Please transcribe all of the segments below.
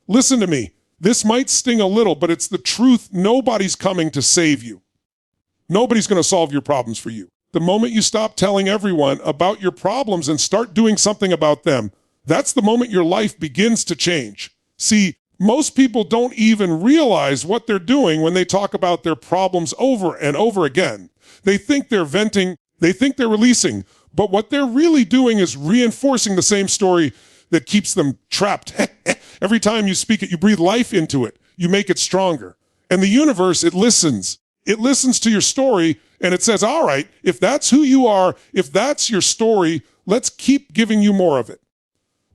Listen to me. This might sting a little, but it's the truth. Nobody's coming to save you. Nobody's going to solve your problems for you. The moment you stop telling everyone about your problems and start doing something about them, that's the moment your life begins to change. See, most people don't even realize what they're doing when they talk about their problems over and over again. They think they're venting, they think they're releasing, but what they're really doing is reinforcing the same story that keeps them trapped. Every time you speak it, you breathe life into it. You make it stronger. And the universe, it listens. It listens to your story, and it says, all right, if that's who you are, if that's your story, let's keep giving you more of it.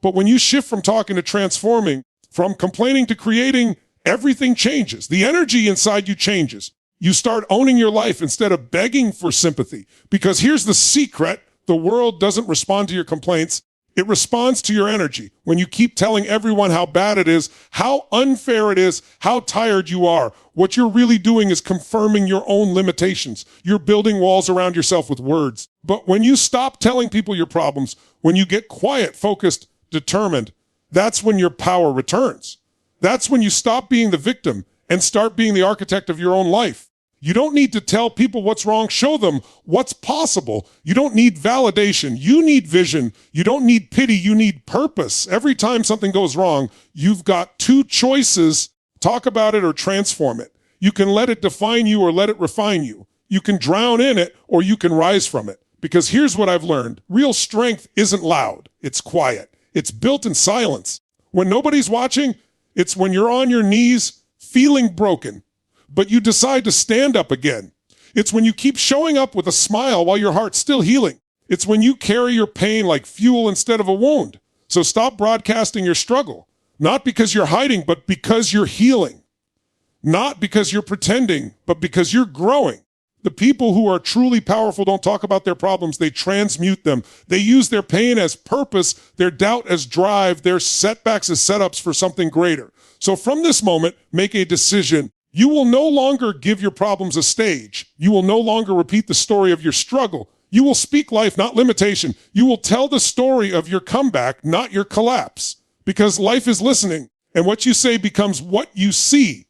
But when you shift from talking to transforming, from complaining to creating, everything changes. The energy inside you changes. You start owning your life instead of begging for sympathy. Because here's the secret. The world doesn't respond to your complaints. It responds to your energy. When you keep telling everyone how bad it is, how unfair it is, how tired you are, what you're really doing is confirming your own limitations. You're building walls around yourself with words. But when you stop telling people your problems, when you get quiet, focused, determined, that's when your power returns. That's when you stop being the victim and start being the architect of your own life. You don't need to tell people what's wrong. Show them what's possible. You don't need validation. You need vision. You don't need pity. You need purpose. Every time something goes wrong, you've got two choices. Talk about it or transform it. You can let it define you or let it refine you. You can drown in it or you can rise from it. Because here's what I've learned. Real strength isn't loud. It's quiet. It's built in silence. When nobody's watching, it's when you're on your knees feeling broken, but you decide to stand up again. It's when you keep showing up with a smile while your heart's still healing. It's when you carry your pain like fuel instead of a wound. So stop broadcasting your struggle, not because you're hiding, but because you're healing. Not because you're pretending, but because you're growing. The people who are truly powerful don't talk about their problems. They transmute them. They use their pain as purpose, their doubt as drive, their setbacks as setups for something greater. So from this moment, make a decision. You will no longer give your problems a stage. You will no longer repeat the story of your struggle. You will speak life, not limitation. You will tell the story of your comeback, not your collapse. Because life is listening, and what you say becomes what you see.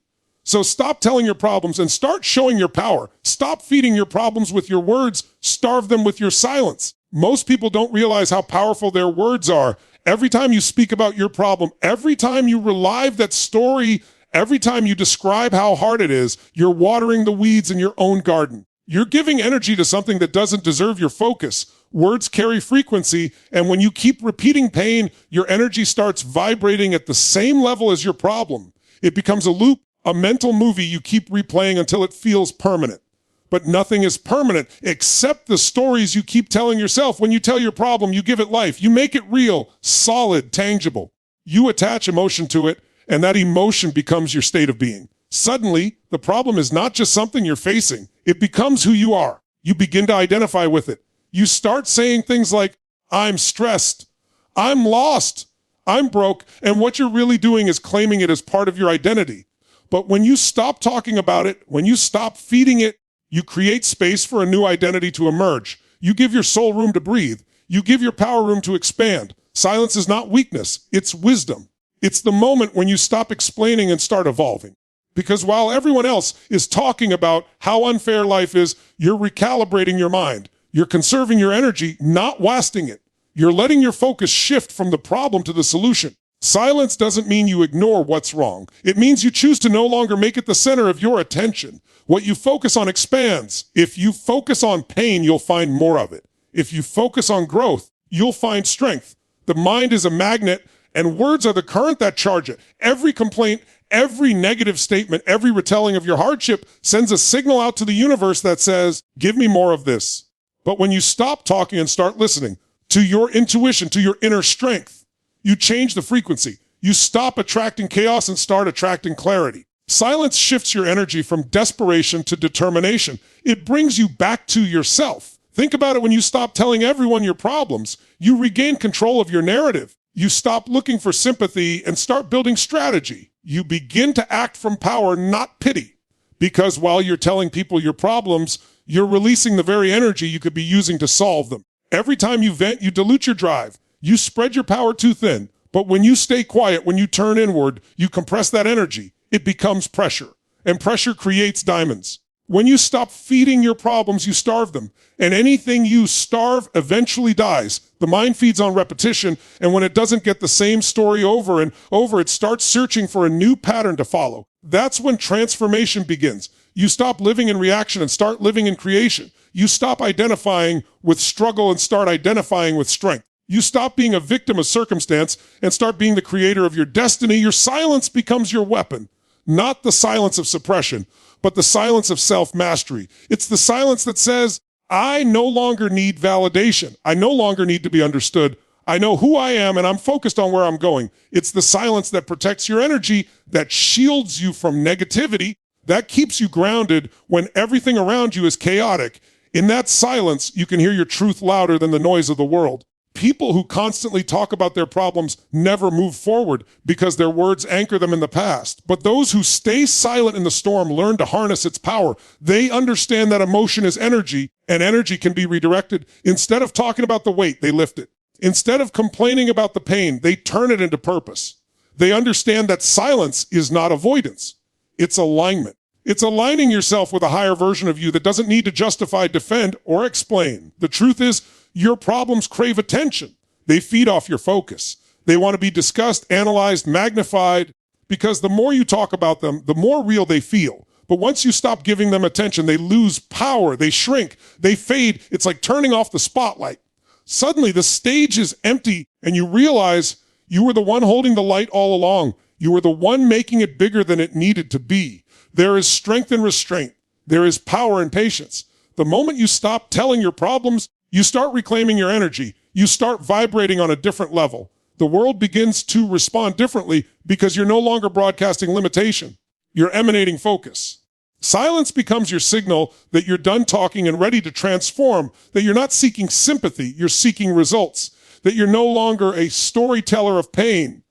So stop telling your problems and start showing your power. Stop feeding your problems with your words. Starve them with your silence. Most people don't realize how powerful their words are. Every time you speak about your problem, every time you relive that story, every time you describe how hard it is, you're watering the weeds in your own garden. You're giving energy to something that doesn't deserve your focus. Words carry frequency, and when you keep repeating pain, your energy starts vibrating at the same level as your problem. It becomes a loop, a mental movie you keep replaying until it feels permanent. But nothing is permanent except the stories you keep telling yourself. When you tell your problem, you give it life. You make it real, solid, tangible. You attach emotion to it, and that emotion becomes your state of being. Suddenly, the problem is not just something you're facing. It becomes who you are. You begin to identify with it. You start saying things like, I'm stressed, I'm lost, I'm broke, and what you're really doing is claiming it as part of your identity. But when you stop talking about it, when you stop feeding it, you create space for a new identity to emerge. You give your soul room to breathe. You give your power room to expand. Silence is not weakness, it's wisdom. It's the moment when you stop explaining and start evolving. Because while everyone else is talking about how unfair life is, you're recalibrating your mind. You're conserving your energy, not wasting it. You're letting your focus shift from the problem to the solution. Silence doesn't mean you ignore what's wrong. It means you choose to no longer make it the center of your attention. What you focus on expands. If you focus on pain, you'll find more of it. If you focus on growth, you'll find strength. The mind is a magnet, and words are the current that charge it. Every complaint, every negative statement, every retelling of your hardship sends a signal out to the universe that says, give me more of this. But when you stop talking and start listening to your intuition, to your inner strength, you change the frequency. You stop attracting chaos and start attracting clarity. Silence shifts your energy from desperation to determination. It brings you back to yourself. Think about it. When you stop telling everyone your problems, you regain control of your narrative. You stop looking for sympathy and start building strategy. You begin to act from power, not pity. Because while you're telling people your problems, you're releasing the very energy you could be using to solve them. Every time you vent, you dilute your drive. You spread your power too thin. But when you stay quiet, when you turn inward, you compress that energy. It becomes pressure, and pressure creates diamonds. When you stop feeding your problems, you starve them. And anything you starve eventually dies. The mind feeds on repetition, and when it doesn't get the same story over and over, it starts searching for a new pattern to follow. That's when transformation begins. You stop living in reaction and start living in creation. You stop identifying with struggle and start identifying with strength. You stop being a victim of circumstance and start being the creator of your destiny. Your silence becomes your weapon. Not the silence of suppression, but the silence of self-mastery. It's the silence that says, I no longer need validation. I no longer need to be understood. I know who I am and I'm focused on where I'm going. It's the silence that protects your energy, that shields you from negativity, that keeps you grounded when everything around you is chaotic. In that silence, you can hear your truth louder than the noise of the world. People who constantly talk about their problems never move forward because their words anchor them in the past. But those who stay silent in the storm learn to harness its power. They understand that emotion is energy, and energy can be redirected. Instead of talking about the weight, they lift it. Instead of complaining about the pain, they turn it into purpose. They understand that silence is not avoidance. It's alignment. It's aligning yourself with a higher version of you that doesn't need to justify, defend, or explain. The truth is, your problems crave attention. They feed off your focus. They want to be discussed, analyzed, magnified, because the more you talk about them, the more real they feel. But once you stop giving them attention, they lose power, they shrink, they fade. It's like turning off the spotlight. Suddenly, the stage is empty, and you realize you were the one holding the light all along. You were the one making it bigger than it needed to be. There is strength in restraint. There is power in patience. The moment you stop telling your problems, you start reclaiming your energy. You start vibrating on a different level. The world begins to respond differently because you're no longer broadcasting limitation. You're emanating focus. Silence becomes your signal that you're done talking and ready to transform, that you're not seeking sympathy, you're seeking results, that you're no longer a storyteller of pain.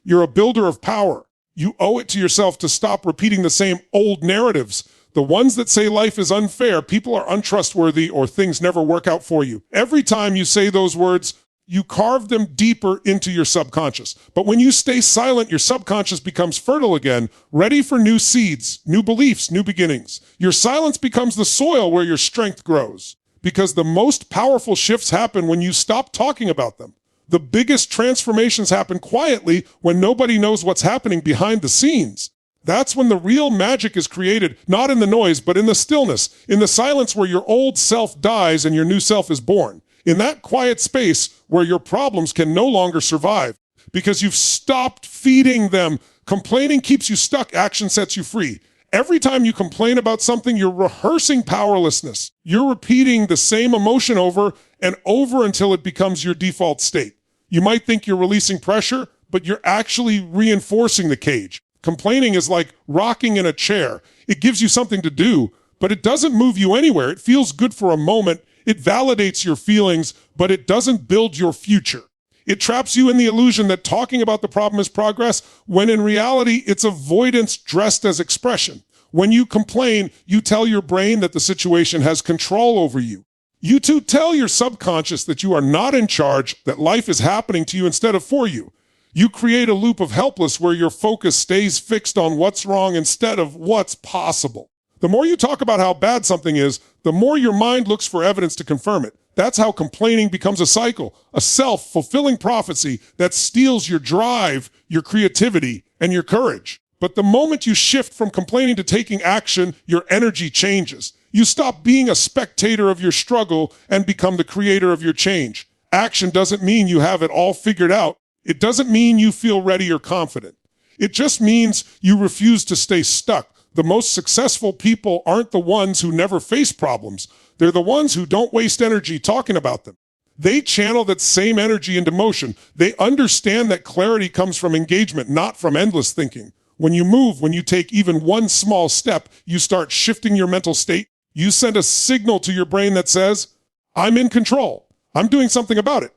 You're a builder of power. You owe it to yourself to stop repeating the same old narratives. The ones that say life is unfair, people are untrustworthy, or things never work out for you. Every time you say those words, you carve them deeper into your subconscious. But when you stay silent, your subconscious becomes fertile again, ready for new seeds, new beliefs, new beginnings. Your silence becomes the soil where your strength grows. Because the most powerful shifts happen when you stop talking about them. The biggest transformations happen quietly when nobody knows what's happening behind the scenes. That's when the real magic is created, not in the noise, but in the stillness, in the silence where your old self dies and your new self is born. In that quiet space where your problems can no longer survive because you've stopped feeding them. Complaining keeps you stuck, action sets you free. Every time you complain about something, you're rehearsing powerlessness. You're repeating the same emotion over and over until it becomes your default state. You might think you're releasing pressure, but you're actually reinforcing the cage. Complaining is like rocking in a chair. It gives you something to do, but it doesn't move you anywhere. It feels good for a moment. It validates your feelings, but it doesn't build your future. It traps you in the illusion that talking about the problem is progress, when in reality, it's avoidance dressed as expression. When you complain, you tell your brain that the situation has control over you. You too tell your subconscious that you are not in charge, that life is happening to you instead of for you. You create a loop of helpless where your focus stays fixed on what's wrong instead of what's possible. The more you talk about how bad something is, the more your mind looks for evidence to confirm it. That's how complaining becomes a cycle, a self-fulfilling prophecy that steals your drive, your creativity, and your courage. But the moment you shift from complaining to taking action, your energy changes. You stop being a spectator of your struggle and become the creator of your change. Action doesn't mean you have it all figured out. It doesn't mean you feel ready or confident. It just means you refuse to stay stuck. The most successful people aren't the ones who never face problems. They're the ones who don't waste energy talking about them. They channel that same energy into motion. They understand that clarity comes from engagement, not from endless thinking. When you move, when you take even one small step, you start shifting your mental state. You send a signal to your brain that says, I'm in control. I'm doing something about it.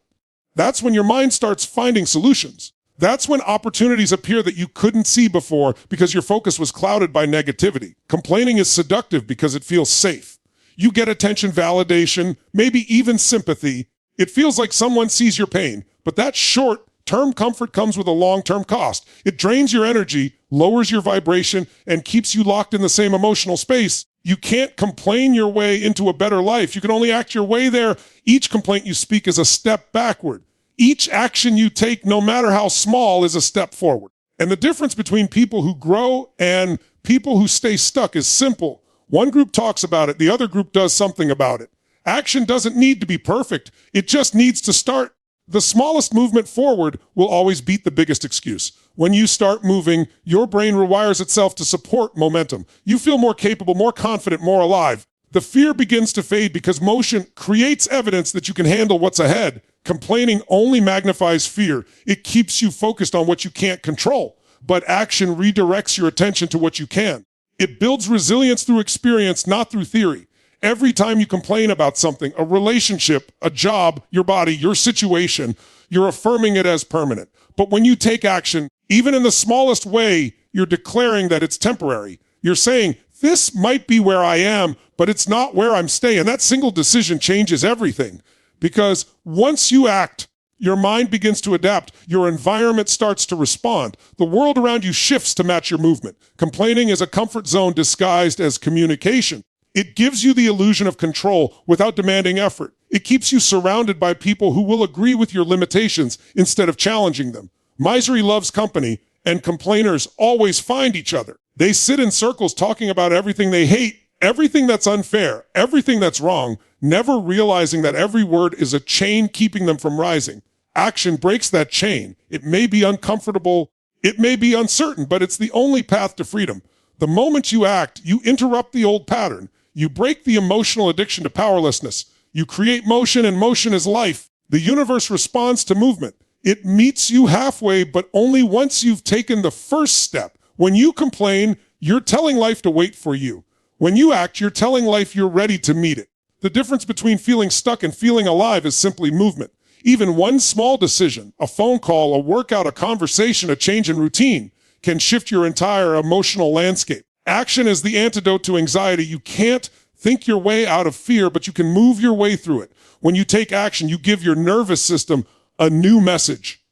That's when your mind starts finding solutions. That's when opportunities appear that you couldn't see before because your focus was clouded by negativity. Complaining is seductive because it feels safe. You get attention, validation, maybe even sympathy. It feels like someone sees your pain, but that's short, Short-term comfort comes with a long-term cost. It drains your energy, lowers your vibration, and keeps you locked in the same emotional space. You can't complain your way into a better life. You can only act your way there. Each complaint you speak is a step backward. Each action you take, no matter how small, is a step forward. And the difference between people who grow and people who stay stuck is simple. One group talks about it, the other group does something about it. Action doesn't need to be perfect. It just needs to start. The smallest movement forward will always beat the biggest excuse. When you start moving, your brain rewires itself to support momentum. You feel more capable, more confident, more alive. The fear begins to fade because motion creates evidence that you can handle what's ahead. Complaining only magnifies fear. It keeps you focused on what you can't control. But action redirects your attention to what you can. It builds resilience through experience, not through theory. Every time you complain about something, a relationship, a job, your body, your situation, you're affirming it as permanent. But when you take action, even in the smallest way, you're declaring that it's temporary. You're saying, this might be where I am, but it's not where I'm staying. That single decision changes everything. Because once you act, your mind begins to adapt. Your environment starts to respond. The world around you shifts to match your movement. Complaining is a comfort zone disguised as communication. It gives you the illusion of control without demanding effort. It keeps you surrounded by people who will agree with your limitations instead of challenging them. Misery loves company, and complainers always find each other. They sit in circles talking about everything they hate, everything that's unfair, everything that's wrong, never realizing that every word is a chain keeping them from rising. Action breaks that chain. It may be uncomfortable, it may be uncertain, but it's the only path to freedom. The moment you act, you interrupt the old pattern. You break the emotional addiction to powerlessness. You create motion, and motion is life. The universe responds to movement. It meets you halfway, but only once you've taken the first step. When you complain, you're telling life to wait for you. When you act, you're telling life you're ready to meet it. The difference between feeling stuck and feeling alive is simply movement. Even one small decision, a phone call, a workout, a conversation, a change in routine, can shift your entire emotional landscape. Action is the antidote to anxiety. You can't think your way out of fear, but you can move your way through it. When you take action, you give your nervous system a new message.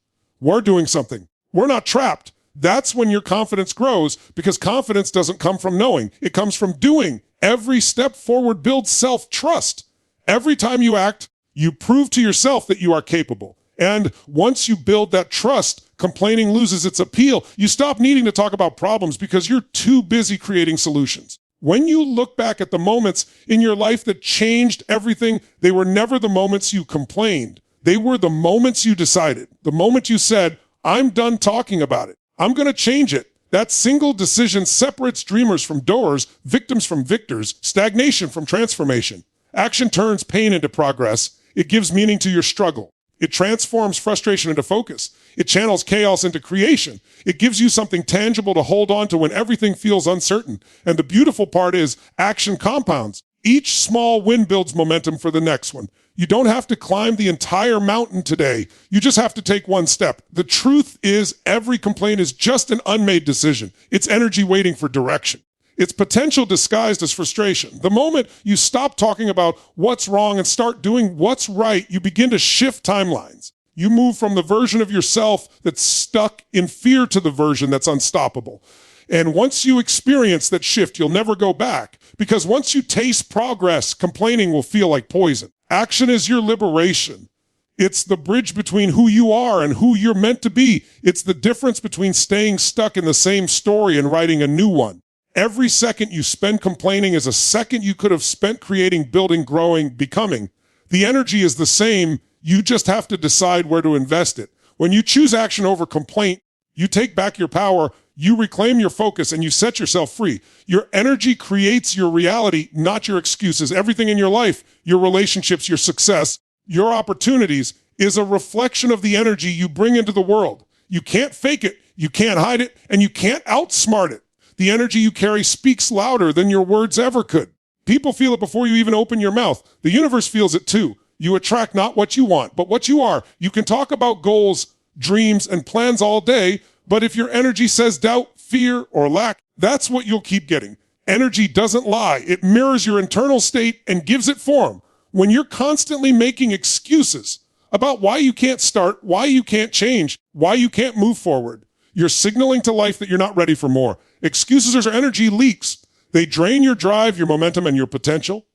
We're doing something. We're not trapped. That's when your confidence grows, because confidence doesn't come from knowing. It comes from doing. Every step forward builds self-trust. Every time you act, you prove to yourself that you are capable. And once you build that trust, complaining loses its appeal. You stop needing to talk about problems because you're too busy creating solutions. When you look back at the moments in your life that changed everything, they were never the moments you complained. They were the moments you decided. The moment you said, I'm done talking about it. I'm going to change it. That single decision separates dreamers from doers, victims from victors, stagnation from transformation. Action turns pain into progress. It gives meaning to your struggle. It transforms frustration into focus. It channels chaos into creation. It gives you something tangible to hold on to when everything feels uncertain. And the beautiful part is action compounds. Each small win builds momentum for the next one. You don't have to climb the entire mountain today. You just have to take one step. The truth is, every complaint is just an unmade decision. It's energy waiting for direction. It's potential disguised as frustration. The moment you stop talking about what's wrong and start doing what's right, you begin to shift timelines. You move from the version of yourself that's stuck in fear to the version that's unstoppable. And once you experience that shift, you'll never go back. Because once you taste progress, complaining will feel like poison. Action is your liberation. It's the bridge between who you are and who you're meant to be. It's the difference between staying stuck in the same story and writing a new one. Every second you spend complaining is a second you could have spent creating, building, growing, becoming. The energy is the same. You just have to decide where to invest it. When you choose action over complaint, you take back your power, you reclaim your focus, and you set yourself free. Your energy creates your reality, not your excuses. Everything in your life, your relationships, your success, your opportunities, is a reflection of the energy you bring into the world. You can't fake it, you can't hide it, and you can't outsmart it. The energy you carry speaks louder than your words ever could. People feel it before you even open your mouth. The universe feels it too. You attract not what you want, but what you are. You can talk about goals, dreams, and plans all day, but if your energy says doubt, fear, or lack, that's what you'll keep getting. Energy doesn't lie. It mirrors your internal state and gives it form. When you're constantly making excuses about why you can't start, why you can't change, why you can't move forward. You're signaling to life that you're not ready for more. Excuses are energy leaks. They drain your drive, your momentum, and your potential.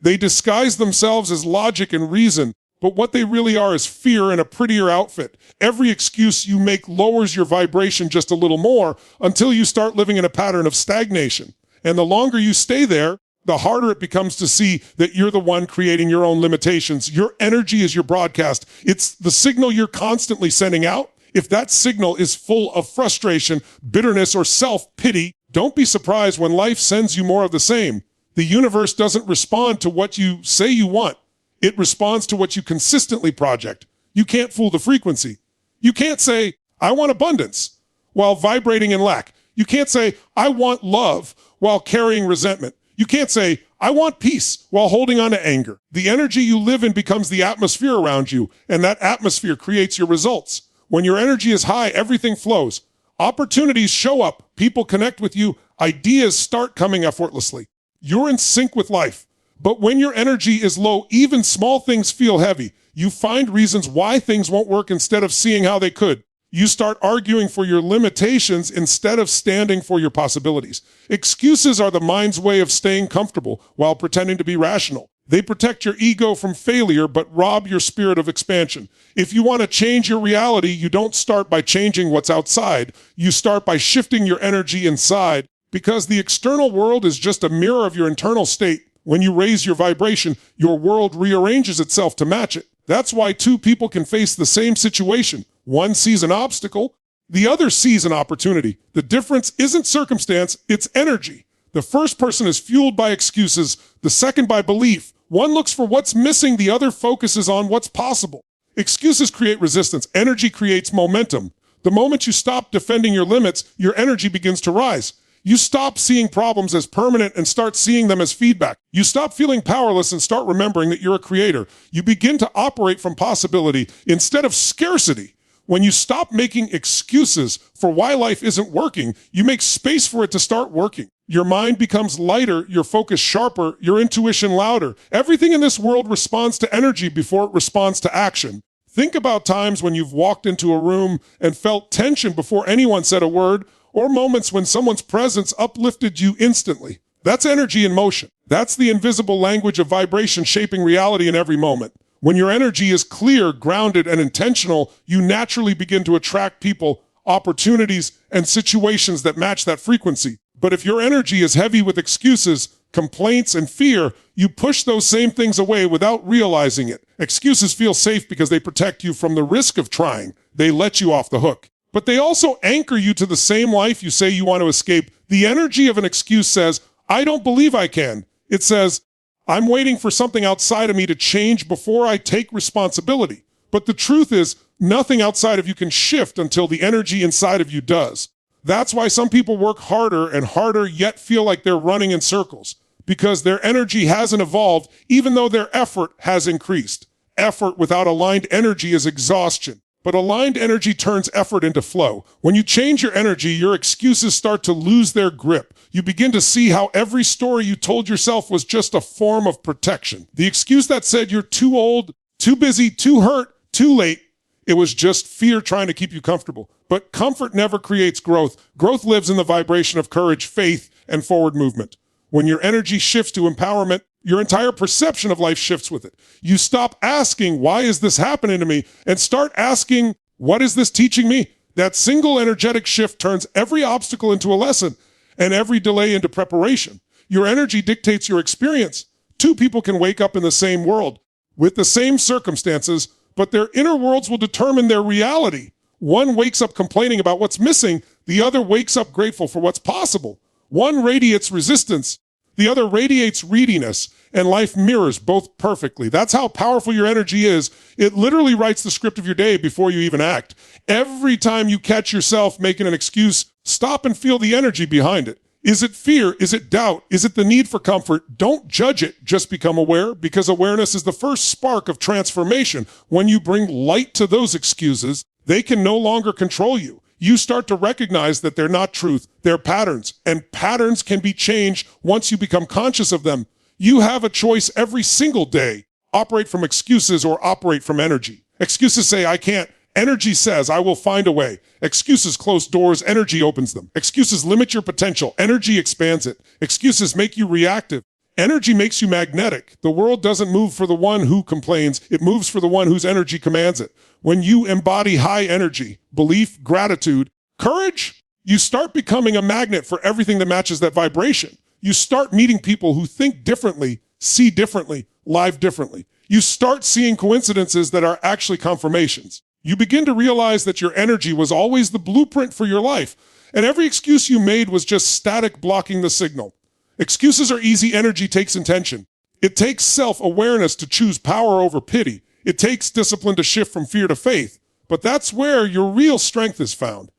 They disguise themselves as logic and reason, but what they really are is fear in a prettier outfit. Every excuse you make lowers your vibration just a little more until you start living in a pattern of stagnation. And the longer you stay there, the harder it becomes to see that you're the one creating your own limitations. Your energy is your broadcast. It's the signal you're constantly sending out. If that signal is full of frustration, bitterness, or self-pity, don't be surprised when life sends you more of the same. The universe doesn't respond to what you say you want. It responds to what you consistently project. You can't fool the frequency. You can't say, I want abundance, while vibrating in lack. You can't say, I want love, while carrying resentment. You can't say, I want peace, while holding on to anger. The energy you live in becomes the atmosphere around you, and that atmosphere creates your results. When your energy is high, everything flows. Opportunities show up, people connect with you, ideas start coming effortlessly. You're in sync with life. But when your energy is low, even small things feel heavy. You find reasons why things won't work instead of seeing how they could. You start arguing for your limitations instead of standing for your possibilities. Excuses are the mind's way of staying comfortable while pretending to be rational. They protect your ego from failure, but rob your spirit of expansion. If you want to change your reality, you don't start by changing what's outside. You start by shifting your energy inside, because the external world is just a mirror of your internal state. When you raise your vibration, your world rearranges itself to match it. That's why two people can face the same situation. One sees an obstacle, the other sees an opportunity. The difference isn't circumstance, it's energy. The first person is fueled by excuses, the second by belief. One looks for what's missing, the other focuses on what's possible. Excuses create resistance, energy creates momentum. The moment you stop defending your limits, your energy begins to rise. You stop seeing problems as permanent and start seeing them as feedback. You stop feeling powerless and start remembering that you're a creator. You begin to operate from possibility instead of scarcity. When you stop making excuses for why life isn't working, you make space for it to start working. Your mind becomes lighter, your focus sharper, your intuition louder. Everything in this world responds to energy before it responds to action. Think about times when you've walked into a room and felt tension before anyone said a word, or moments when someone's presence uplifted you instantly. That's energy in motion. That's the invisible language of vibration shaping reality in every moment. When your energy is clear, grounded, and intentional, you naturally begin to attract people, opportunities, and situations that match that frequency. But if your energy is heavy with excuses, complaints, and fear, you push those same things away without realizing it. Excuses feel safe because they protect you from the risk of trying. They let you off the hook. But they also anchor you to the same life you say you want to escape. The energy of an excuse says, I don't believe I can. It says, I'm waiting for something outside of me to change before I take responsibility. But the truth is, nothing outside of you can shift until the energy inside of you does. That's why some people work harder and harder yet feel like they're running in circles, because their energy hasn't evolved even though their effort has increased. Effort without aligned energy is exhaustion. But aligned energy turns effort into flow. When you change your energy, your excuses start to lose their grip. You begin to see how every story you told yourself was just a form of protection. The excuse that said you're too old, too busy, too hurt, too late, it was just fear trying to keep you comfortable. But comfort never creates growth. Growth lives in the vibration of courage, faith, and forward movement. When your energy shifts to empowerment, your entire perception of life shifts with it. You stop asking, why is this happening to me? And start asking, what is this teaching me? That single energetic shift turns every obstacle into a lesson and every delay into preparation. Your energy dictates your experience. Two people can wake up in the same world with the same circumstances, but their inner worlds will determine their reality. One wakes up complaining about what's missing. The other wakes up grateful for what's possible. One radiates resistance. The other radiates readiness, and life mirrors both perfectly. That's how powerful your energy is. It literally writes the script of your day before you even act. Every time you catch yourself making an excuse, stop and feel the energy behind it. Is it fear? Is it doubt? Is it the need for comfort? Don't judge it, just become aware, because awareness is the first spark of transformation. When you bring light to those excuses, they can no longer control you. You start to recognize that they're not truth, they're patterns, and patterns can be changed once you become conscious of them. You have a choice every single day. operate from excuses or operate from energy. Excuses say, I can't. Energy says, I will find a way. Excuses close doors, energy opens them. Excuses limit your potential, energy expands it. Excuses make you reactive. Energy makes you magnetic. The world doesn't move for the one who complains. It moves for the one whose energy commands it. When you embody high energy, belief, gratitude, courage, you start becoming a magnet for everything that matches that vibration. You start meeting people who think differently, see differently, live differently. You start seeing coincidences that are actually confirmations. You begin to realize that your energy was always the blueprint for your life, and every excuse you made was just static blocking the signal. Excuses are easy, energy takes intention. It takes self-awareness to choose power over pity. It takes discipline to shift from fear to faith. But that's where your real strength is found.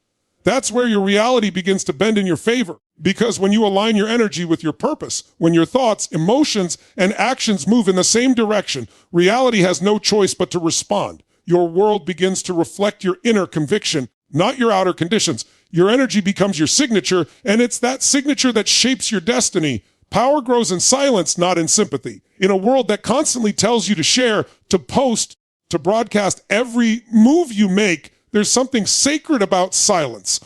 That's where your reality begins to bend in your favor. Because when you align your energy with your purpose, when your thoughts, emotions, and actions move in the same direction, reality has no choice but to respond. Your world begins to reflect your inner conviction, not your outer conditions. Your energy becomes your signature, and it's that signature that shapes your destiny. Power grows in silence, not in sympathy. In a world that constantly tells you to share, to post, to broadcast every move you make, there's something sacred about silence.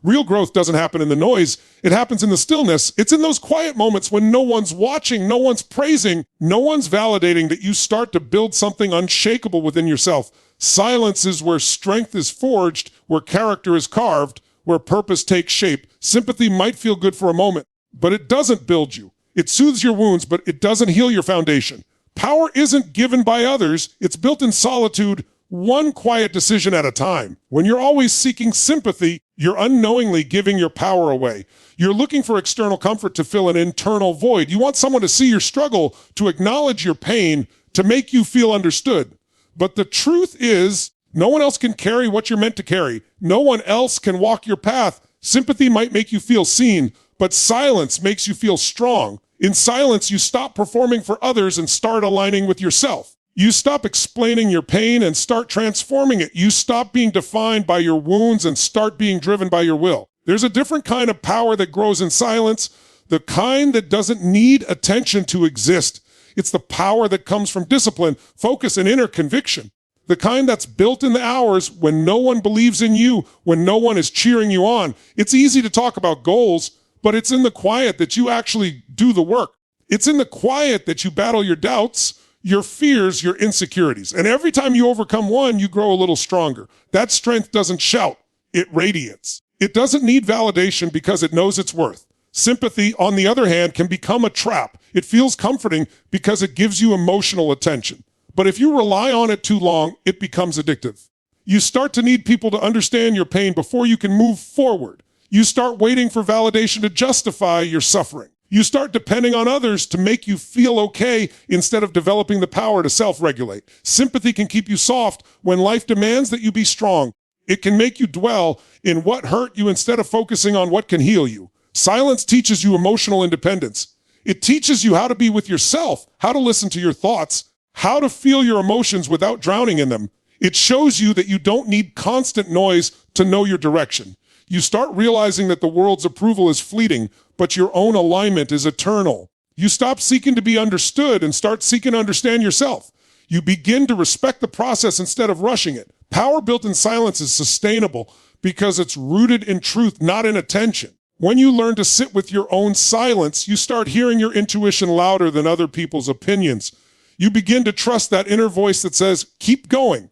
Real growth doesn't happen in the noise. It happens in the stillness. It's in those quiet moments when no one's watching, no one's praising, no one's validating that you start to build something unshakable within yourself. Silence is where strength is forged, where character is carved, where purpose takes shape. Sympathy might feel good for a moment, but it doesn't build you. It soothes your wounds, but it doesn't heal your foundation. Power isn't given by others. It's built in solitude, one quiet decision at a time. When you're always seeking sympathy, you're unknowingly giving your power away. You're looking for external comfort to fill an internal void. You want someone to see your struggle, to acknowledge your pain, to make you feel understood. But the truth is, no one else can carry what you're meant to carry. No one else can walk your path. Sympathy might make you feel seen, but silence makes you feel strong. In silence, you stop performing for others and start aligning with yourself. You stop explaining your pain and start transforming it. You stop being defined by your wounds and start being driven by your will. There's a different kind of power that grows in silence, the kind that doesn't need attention to exist. It's the power that comes from discipline, focus, and inner conviction. The kind that's built in the hours when no one believes in you, when no one is cheering you on. It's easy to talk about goals, but it's in the quiet that you actually do the work. It's in the quiet that you battle your doubts, your fears, your insecurities. And every time you overcome one, you grow a little stronger. That strength doesn't shout, it radiates. It doesn't need validation because it knows its worth. Sympathy, on the other hand, can become a trap. It feels comforting because it gives you emotional attention. But if you rely on it too long, it becomes addictive. You start to need people to understand your pain before you can move forward. You start waiting for validation to justify your suffering. You start depending on others to make you feel okay instead of developing the power to self-regulate. Sympathy can keep you soft when life demands that you be strong. It can make you dwell in what hurt you instead of focusing on what can heal you. Silence teaches you emotional independence. It teaches you how to be with yourself, how to listen to your thoughts, how to feel your emotions without drowning in them. It shows you that you don't need constant noise to know your direction. You start realizing that the world's approval is fleeting, but your own alignment is eternal. You stop seeking to be understood and start seeking to understand yourself. You begin to respect the process instead of rushing it. Power built in silence is sustainable because it's rooted in truth, not in attention. When you learn to sit with your own silence, you start hearing your intuition louder than other people's opinions. You begin to trust that inner voice that says, keep going.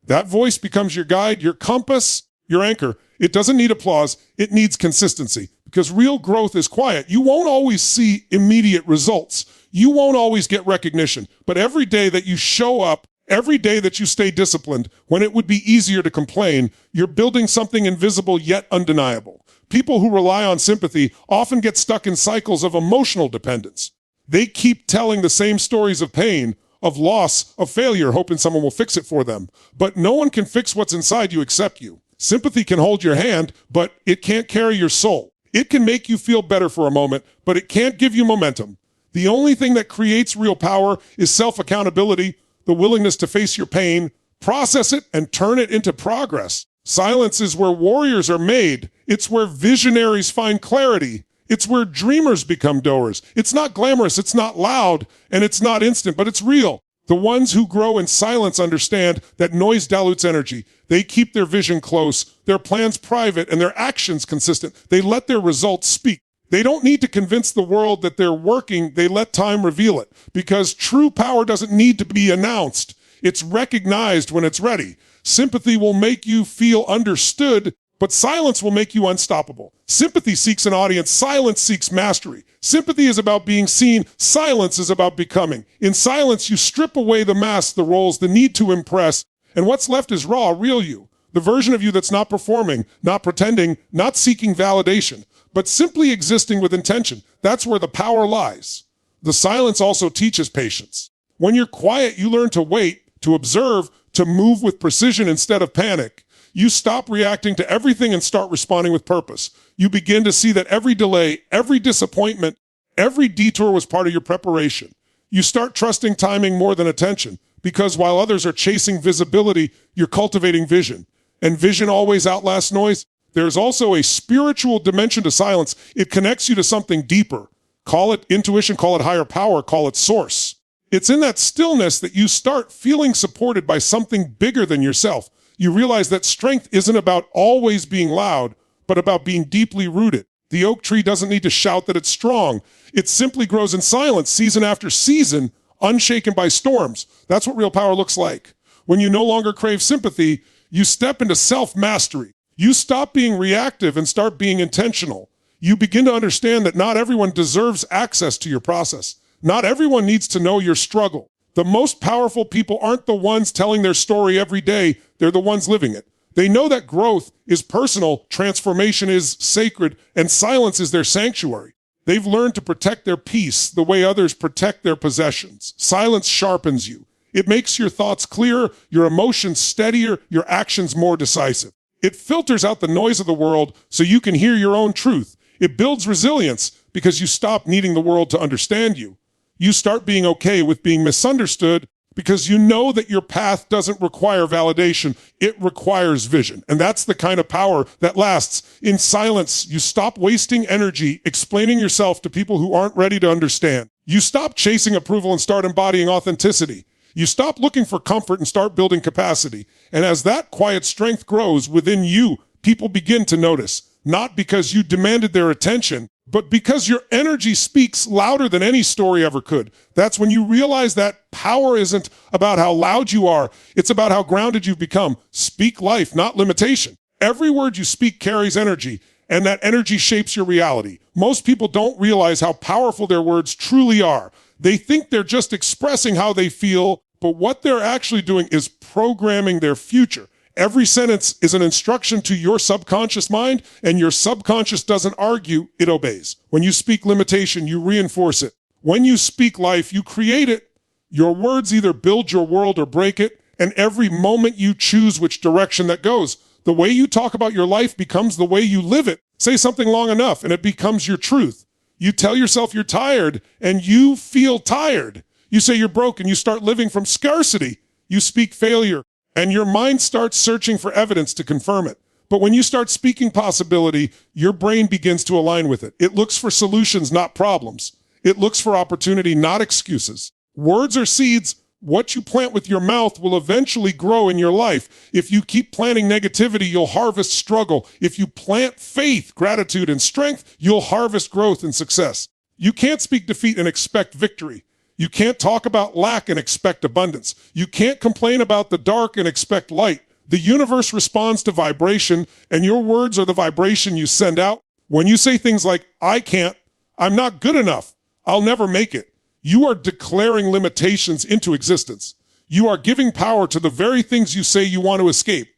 That voice becomes your guide, your compass, your anchor. It doesn't need applause. It needs consistency because real growth is quiet. You won't always see immediate results. You won't always get recognition. But every day that you show up, every day that you stay disciplined, when it would be easier to complain, you're building something invisible yet undeniable. People who rely on sympathy often get stuck in cycles of emotional dependence. They keep telling the same stories of pain, of loss, of failure, hoping someone will fix it for them. But no one can fix what's inside you except you. Sympathy can hold your hand, but it can't carry your soul. It can make you feel better for a moment, but it can't give you momentum. The only thing that creates real power is self-accountability, the willingness to face your pain, process it, and turn it into progress. Silence is where warriors are made. It's where visionaries find clarity. It's where dreamers become doers. It's not glamorous, it's not loud, and it's not instant, but it's real. The ones who grow in silence understand that noise dilutes energy. They keep their vision close, their plans private, and their actions consistent. They let their results speak. They don't need to convince the world that they're working. They let time reveal it. Because true power doesn't need to be announced. It's recognized when it's ready. Sympathy will make you feel understood, but silence will make you unstoppable. Sympathy seeks an audience. Silence seeks mastery. Sympathy is about being seen. Silence is about becoming. In silence, you strip away the masks, the roles, the need to impress, and what's left is raw, real you. The version of you that's not performing, not pretending, not seeking validation, but simply existing with intention. That's where the power lies. The silence also teaches patience. When you're quiet, you learn to wait, to observe, to move with precision instead of panic. You stop reacting to everything and start responding with purpose. You begin to see that every delay, every disappointment, every detour was part of your preparation. You start trusting timing more than attention, because while others are chasing visibility, you're cultivating vision. And vision always outlasts noise. There's also a spiritual dimension to silence. It connects you to something deeper. Call it intuition, call it higher power, call it source. It's in that stillness that you start feeling supported by something bigger than yourself. You realize that strength isn't about always being loud, but about being deeply rooted. The oak tree doesn't need to shout that it's strong. It simply grows in silence, season after season, unshaken by storms. That's what real power looks like. When you no longer crave sympathy, you step into self-mastery. You stop being reactive and start being intentional. You begin to understand that not everyone deserves access to your process. Not everyone needs to know your struggle. The most powerful people aren't the ones telling their story every day. They're the ones living it. They know that growth is personal, transformation is sacred, and silence is their sanctuary. They've learned to protect their peace the way others protect their possessions. Silence sharpens you. It makes your thoughts clearer, your emotions steadier, your actions more decisive. It filters out the noise of the world so you can hear your own truth. It builds resilience because you stop needing the world to understand you. You start being okay with being misunderstood because you know that your path doesn't require validation. It requires vision. And that's the kind of power that lasts. In silence, you stop wasting energy explaining yourself to people who aren't ready to understand. You stop chasing approval and start embodying authenticity. You stop looking for comfort and start building capacity. And as that quiet strength grows within you, people begin to notice. Not because you demanded their attention, but because your energy speaks louder than any story ever could. That's when you realize that power isn't about how loud you are. It's about how grounded you've become. Speak life, not limitation. Every word you speak carries energy, and that energy shapes your reality. Most people don't realize how powerful their words truly are. They think they're just expressing how they feel, but what they're actually doing is programming their future. Every sentence is an instruction to your subconscious mind, and your subconscious doesn't argue, it obeys. When you speak limitation, you reinforce it. When you speak life, you create it. Your words either build your world or break it, and every moment you choose which direction that goes. The way you talk about your life becomes the way you live it. Say something long enough, and it becomes your truth. You tell yourself you're tired, and you feel tired. You say you're broken, you start living from scarcity. You speak failure, and your mind starts searching for evidence to confirm it. But when you start speaking possibility, your brain begins to align with it. It looks for solutions, not problems. It looks for opportunity, not excuses. Words are seeds. What you plant with your mouth will eventually grow in your life. If you keep planting negativity, you'll harvest struggle. If you plant faith, gratitude, and strength, you'll harvest growth and success. You can't speak defeat and expect victory. You can't talk about lack and expect abundance. You can't complain about the dark and expect light. The universe responds to vibration, and your words are the vibration you send out. When you say things like, I can't, I'm not good enough, I'll never make it, you are declaring limitations into existence. You are giving power to the very things you say you want to escape.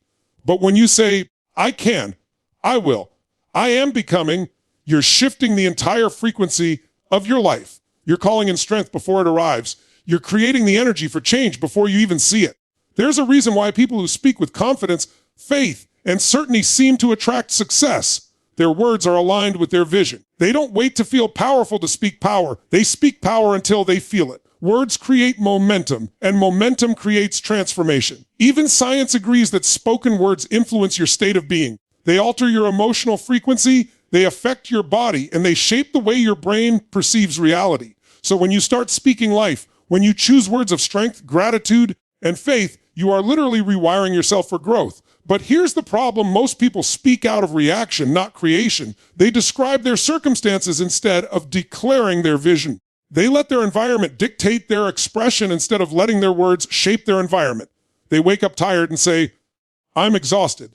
But when you say, I can, I will, I am becoming, you're shifting the entire frequency of your life. You're calling in strength before it arrives. You're creating the energy for change before you even see it. There's a reason why people who speak with confidence, faith, and certainty seem to attract success. Their words are aligned with their vision. They don't wait to feel powerful to speak power. They speak power until they feel it. Words create momentum, and momentum creates transformation. Even science agrees that spoken words influence your state of being. They alter your emotional frequency, they affect your body, and they shape the way your brain perceives reality. So when you start speaking life, When you choose words of strength, gratitude, and faith, you are literally rewiring yourself for growth. But here's the problem. Most people speak out of reaction, not creation. They describe their circumstances instead of declaring their vision. They let their environment dictate their expression instead of letting their words shape their environment. They wake up tired and say, I'm exhausted.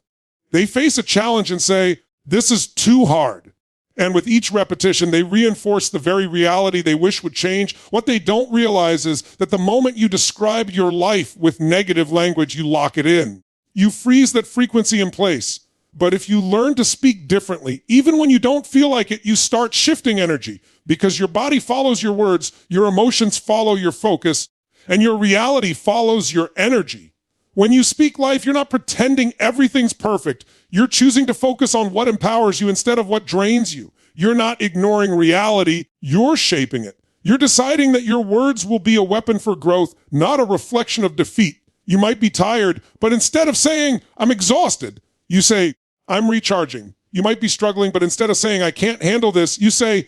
They face a challenge and say, this is too hard. And with each repetition, they reinforce the very reality they wish would change. What they don't realize is that the moment you describe your life with negative language, you lock it in. You freeze that frequency in place. But if you learn to speak differently, even when you don't feel like it, you start shifting energy because your body follows your words, your emotions follow your focus, and your reality follows your energy. When you speak life, you're not pretending everything's perfect. You're choosing to focus on what empowers you instead of what drains you. You're not ignoring reality, you're shaping it. You're deciding that your words will be a weapon for growth, not a reflection of defeat. You might be tired, but instead of saying, I'm exhausted, you say, I'm recharging. You might be struggling, but instead of saying, I can't handle this, you say,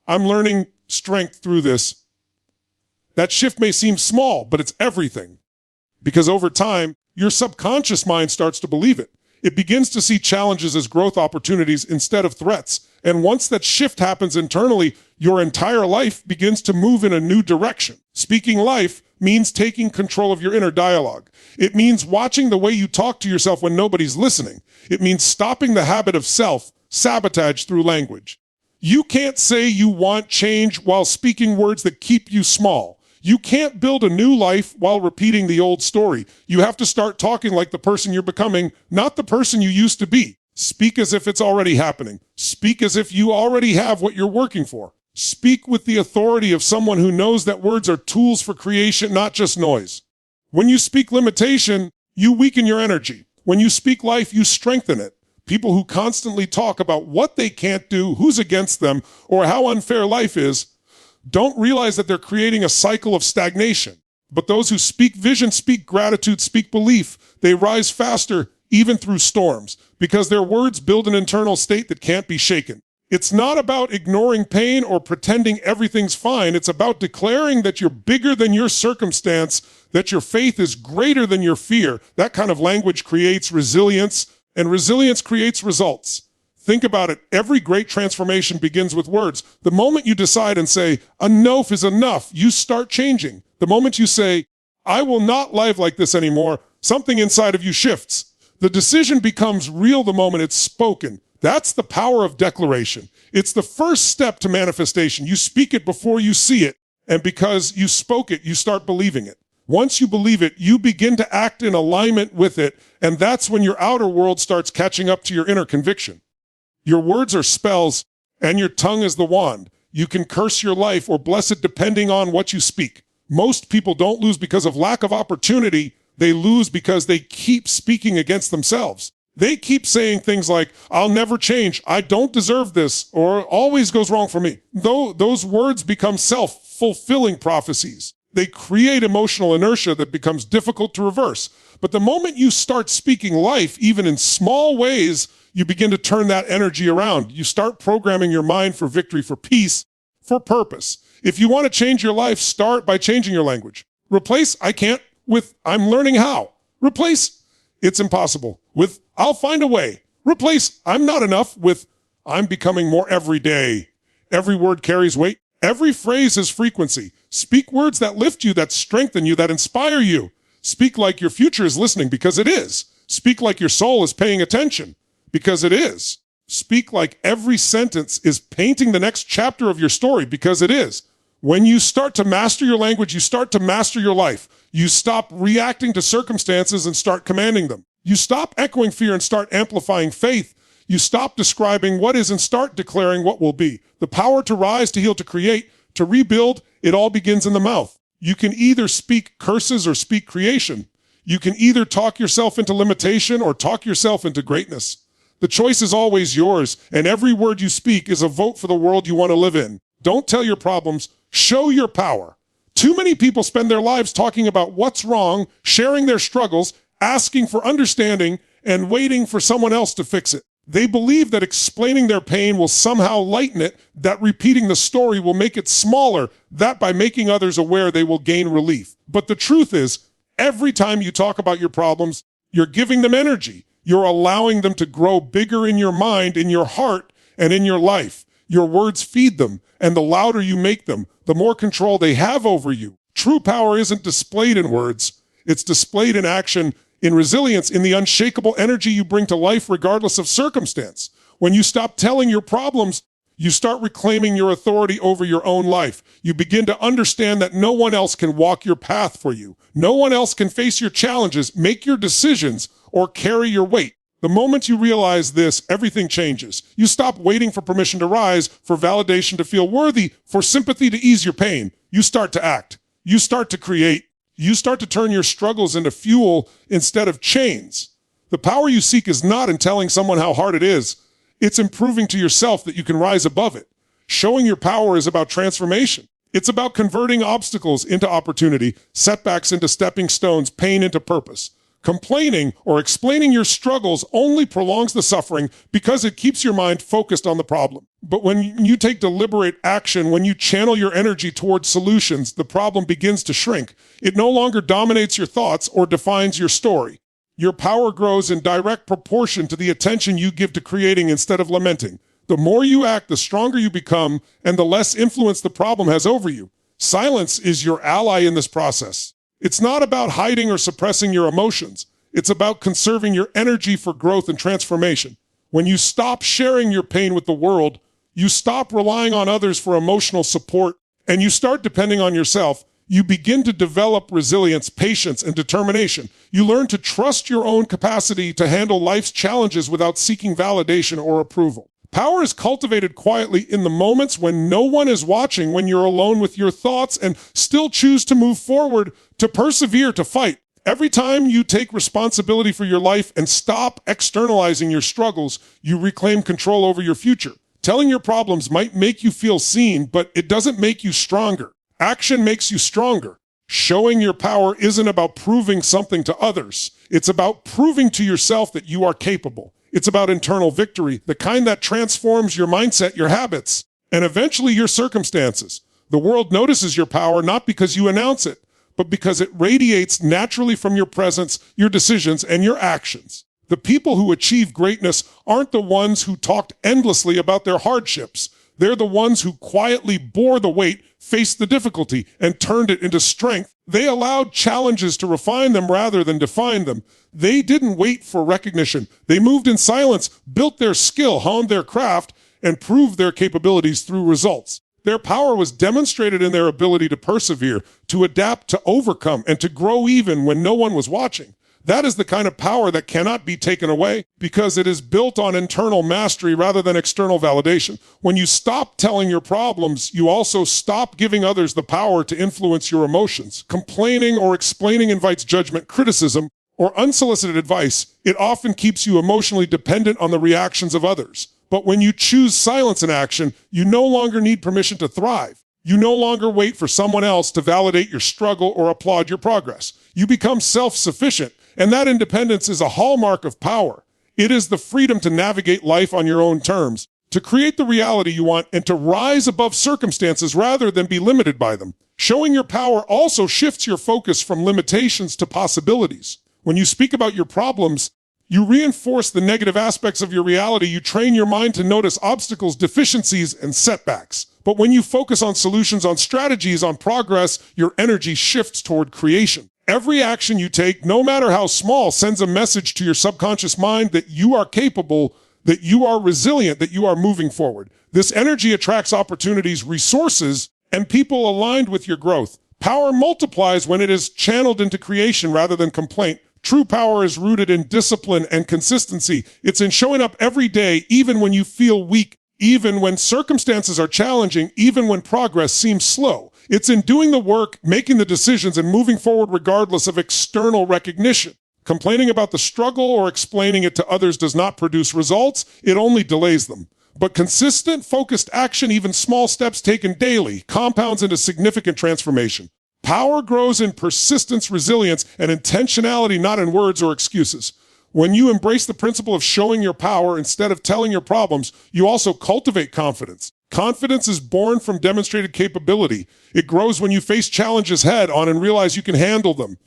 I'm learning strength through this. That shift may seem small, but it's everything. Because over time, your subconscious mind starts to believe it. It begins to see challenges as growth opportunities instead of threats. And once that shift happens internally, your entire life begins to move in a new direction. Speaking life means taking control of your inner dialogue. It means watching the way you talk to yourself when nobody's listening. It means stopping the habit of self-sabotage through language. You can't say you want change while speaking words that keep you small. You can't build a new life while repeating the old story. You have to start talking like the person you're becoming, not the person you used to be. Speak as if it's already happening. Speak as if you already have what you're working for. Speak with the authority of someone who knows that words are tools for creation, not just noise. When you speak limitation, you weaken your energy. When you speak life, you strengthen it. People who constantly talk about what they can't do, who's against them, or how unfair life is, don't realize that they're creating a cycle of stagnation. But those who speak vision, speak gratitude, speak belief, they rise faster even through storms because their words build an internal state that can't be shaken. It's not about ignoring pain or pretending everything's fine. It's about declaring that you're bigger than your circumstance, that your faith is greater than your fear. That kind of language creates resilience, and resilience creates results. Think about it. Every great transformation begins with words. The moment you decide and say, enough is enough, you start changing. The moment you say, I will not live like this anymore, something inside of you shifts. The decision becomes real the moment it's spoken. That's the power of declaration. It's the first step to manifestation. You speak it before you see it. And because you spoke it, you start believing it. Once you believe it, you begin to act in alignment with it. And that's when your outer world starts catching up to your inner conviction. Your words are spells, and your tongue is the wand. You can curse your life or bless it depending on what you speak. Most people don't lose because of lack of opportunity. They lose because they keep speaking against themselves. They keep saying things like, I'll never change, I don't deserve this, or always goes wrong for me. Though those words become self-fulfilling prophecies. They create emotional inertia that becomes difficult to reverse. But the moment you start speaking life, even in small ways, you begin to turn that energy around. You start programming your mind for victory, for peace, for purpose. If you want to change your life, start by changing your language. Replace I can't with I'm learning how. Replace it's impossible with I'll find a way. Replace I'm not enough with I'm becoming more every day. Every word carries weight. Every phrase is frequency. Speak words that lift you, that strengthen you, that inspire you. Speak like your future is listening, because it is. Speak like your soul is paying attention, because it is. Speak like every sentence is painting the next chapter of your story, because it is. When you start to master your language, you start to master your life. You stop reacting to circumstances and start commanding them. You stop echoing fear and start amplifying faith. You stop describing what is and start declaring what will be. The power to rise, to heal, to create, to rebuild, it all begins in the mouth. You can either speak curses or speak creation. You can either talk yourself into limitation or talk yourself into greatness. The choice is always yours, and every word you speak is a vote for the world you want to live in. Don't tell your problems, show your power. Too many people spend their lives talking about what's wrong, sharing their struggles, asking for understanding, and waiting for someone else to fix it. They believe that explaining their pain will somehow lighten it, that repeating the story will make it smaller, that by making others aware they will gain relief. But the truth is, every time you talk about your problems, you're giving them energy. You're allowing them to grow bigger in your mind, in your heart, and in your life. Your words feed them, and the louder you make them, the more control they have over you. True power isn't displayed in words. It's displayed in action, in resilience, in the unshakable energy you bring to life regardless of circumstance. When you stop telling your problems, you start reclaiming your authority over your own life. You begin to understand that no one else can walk your path for you. No one else can face your challenges, make your decisions, or carry your weight. The moment you realize this, everything changes. You stop waiting for permission to rise, for validation to feel worthy, for sympathy to ease your pain. You start to act. You start to create. You start to turn your struggles into fuel instead of chains. The power you seek is not in telling someone how hard it is. It's in proving to yourself that you can rise above it. Showing your power is about transformation. It's about converting obstacles into opportunity, setbacks into stepping stones, pain into purpose. Complaining or explaining your struggles only prolongs the suffering because it keeps your mind focused on the problem. But when you take deliberate action, when you channel your energy towards solutions, the problem begins to shrink. It no longer dominates your thoughts or defines your story. Your power grows in direct proportion to the attention you give to creating instead of lamenting. The more you act, the stronger you become, and the less influence the problem has over you. Silence is your ally in this process. It's not about hiding or suppressing your emotions. It's about conserving your energy for growth and transformation. When you stop sharing your pain with the world, you stop relying on others for emotional support, and you start depending on yourself. You begin to develop resilience, patience, and determination. You learn to trust your own capacity to handle life's challenges without seeking validation or approval. Power is cultivated quietly in the moments when no one is watching, when you're alone with your thoughts and still choose to move forward, to persevere, to fight. Every time you take responsibility for your life and stop externalizing your struggles, you reclaim control over your future. Telling your problems might make you feel seen, but it doesn't make you stronger. Action makes you stronger. Showing your power isn't about proving something to others. It's about proving to yourself that you are capable. It's about internal victory, the kind that transforms your mindset, your habits, and eventually your circumstances. The world notices your power not because you announce it, but because it radiates naturally from your presence, your decisions, and your actions. The people who achieve greatness aren't the ones who talked endlessly about their hardships. They're the ones who quietly bore the weight, faced the difficulty, and turned it into strength. They allowed challenges to refine them rather than define them. They didn't wait for recognition. They moved in silence, built their skill, honed their craft, and proved their capabilities through results. Their power was demonstrated in their ability to persevere, to adapt, to overcome, and to grow even when no one was watching. That is the kind of power that cannot be taken away because it is built on internal mastery rather than external validation. When you stop telling your problems, you also stop giving others the power to influence your emotions. Complaining or explaining invites judgment, criticism, or unsolicited advice. It often keeps you emotionally dependent on the reactions of others. But when you choose silence in action, you no longer need permission to thrive. You no longer wait for someone else to validate your struggle or applaud your progress. You become self-sufficient. And that independence is a hallmark of power. It is the freedom to navigate life on your own terms, to create the reality you want, and to rise above circumstances rather than be limited by them. Showing your power also shifts your focus from limitations to possibilities. When you speak about your problems, you reinforce the negative aspects of your reality. You train your mind to notice obstacles, deficiencies, and setbacks. But when you focus on solutions, on strategies, on progress, your energy shifts toward creation. Every action you take, no matter how small, sends a message to your subconscious mind that you are capable, that you are resilient, that you are moving forward. This energy attracts opportunities, resources, and people aligned with your growth. Power multiplies when it is channeled into creation rather than complaint. True power is rooted in discipline and consistency. It's in showing up every day, even when you feel weak, even when circumstances are challenging, even when progress seems slow. It's in doing the work, making the decisions, and moving forward regardless of external recognition. Complaining about the struggle or explaining it to others does not produce results. It only delays them. But consistent, focused action, even small steps taken daily, compounds into significant transformation. Power grows in persistence, resilience, and intentionality, not in words or excuses. When you embrace the principle of showing your power instead of telling your problems, you also cultivate confidence. Confidence is born from demonstrated capability. It grows when you face challenges head on and realize you can handle them.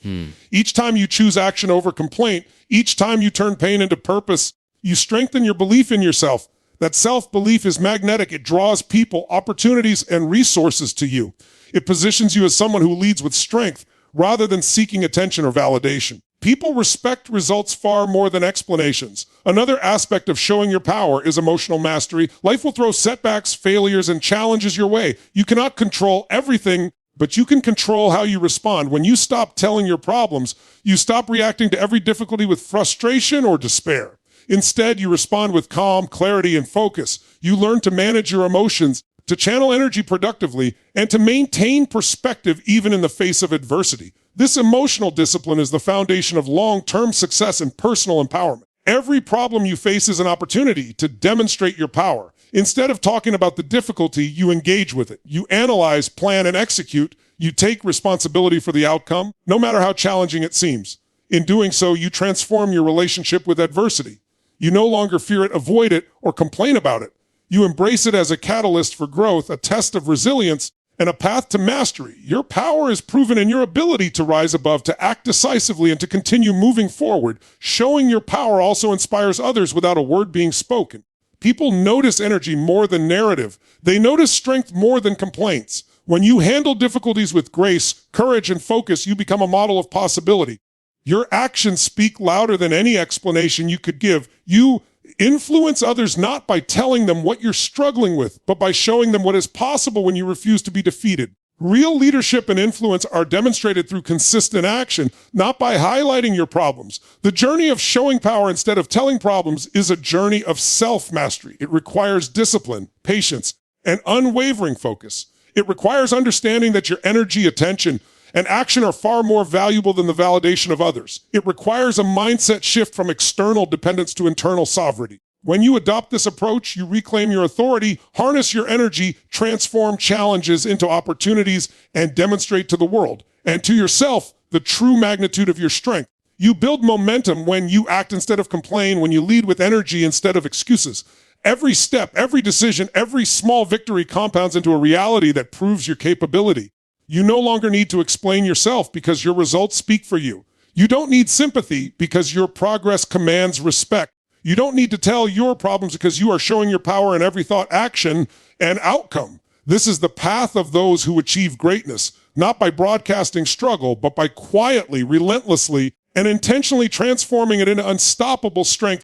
Each time you choose action over complaint, each time you turn pain into purpose, you strengthen your belief in yourself. That self-belief is magnetic. It draws people, opportunities, and resources to you. It positions you as someone who leads with strength rather than seeking attention or validation. People respect results far more than explanations. Another aspect of showing your power is emotional mastery. Life will throw setbacks, failures, and challenges your way. You cannot control everything, but you can control how you respond. When you stop telling your problems, you stop reacting to every difficulty with frustration or despair. Instead, you respond with calm, clarity, and focus. You learn to manage your emotions, to channel energy productively, and to maintain perspective even in the face of adversity. This emotional discipline is the foundation of long-term success and personal empowerment. Every problem you face is an opportunity to demonstrate your power. Instead of talking about the difficulty, you engage with it. You analyze, plan, and execute. You take responsibility for the outcome, no matter how challenging it seems. In doing so, you transform your relationship with adversity. You no longer fear it, avoid it, or complain about it. You embrace it as a catalyst for growth, a test of resilience, and a path to mastery. Your power is proven in your ability to rise above, to act decisively, and to continue moving forward. Showing your power also inspires others without a word being spoken. People notice energy more than narrative. They notice strength more than complaints. When you handle difficulties with grace, courage, and focus, you become a model of possibility. Your actions speak louder than any explanation you could give. You influence others not by telling them what you're struggling with, but by showing them what is possible when you refuse to be defeated. Real leadership and influence are demonstrated through consistent action, not by highlighting your problems. The journey of showing power instead of telling problems is a journey of self-mastery. It requires discipline, patience, and unwavering focus. It requires understanding that your energy, attention, and action are far more valuable than the validation of others. It requires a mindset shift from external dependence to internal sovereignty. When you adopt this approach, you reclaim your authority, harness your energy, transform challenges into opportunities, and demonstrate to the world and to yourself the true magnitude of your strength. You build momentum when you act instead of complain, when you lead with energy instead of excuses. Every step, every decision, every small victory compounds into a reality that proves your capability. You no longer need to explain yourself because your results speak for you. You don't need sympathy because your progress commands respect. You don't need to tell your problems because you are showing your power in every thought, action, and outcome. This is the path of those who achieve greatness, not by broadcasting struggle, but by quietly, relentlessly, and intentionally transforming it into unstoppable strength.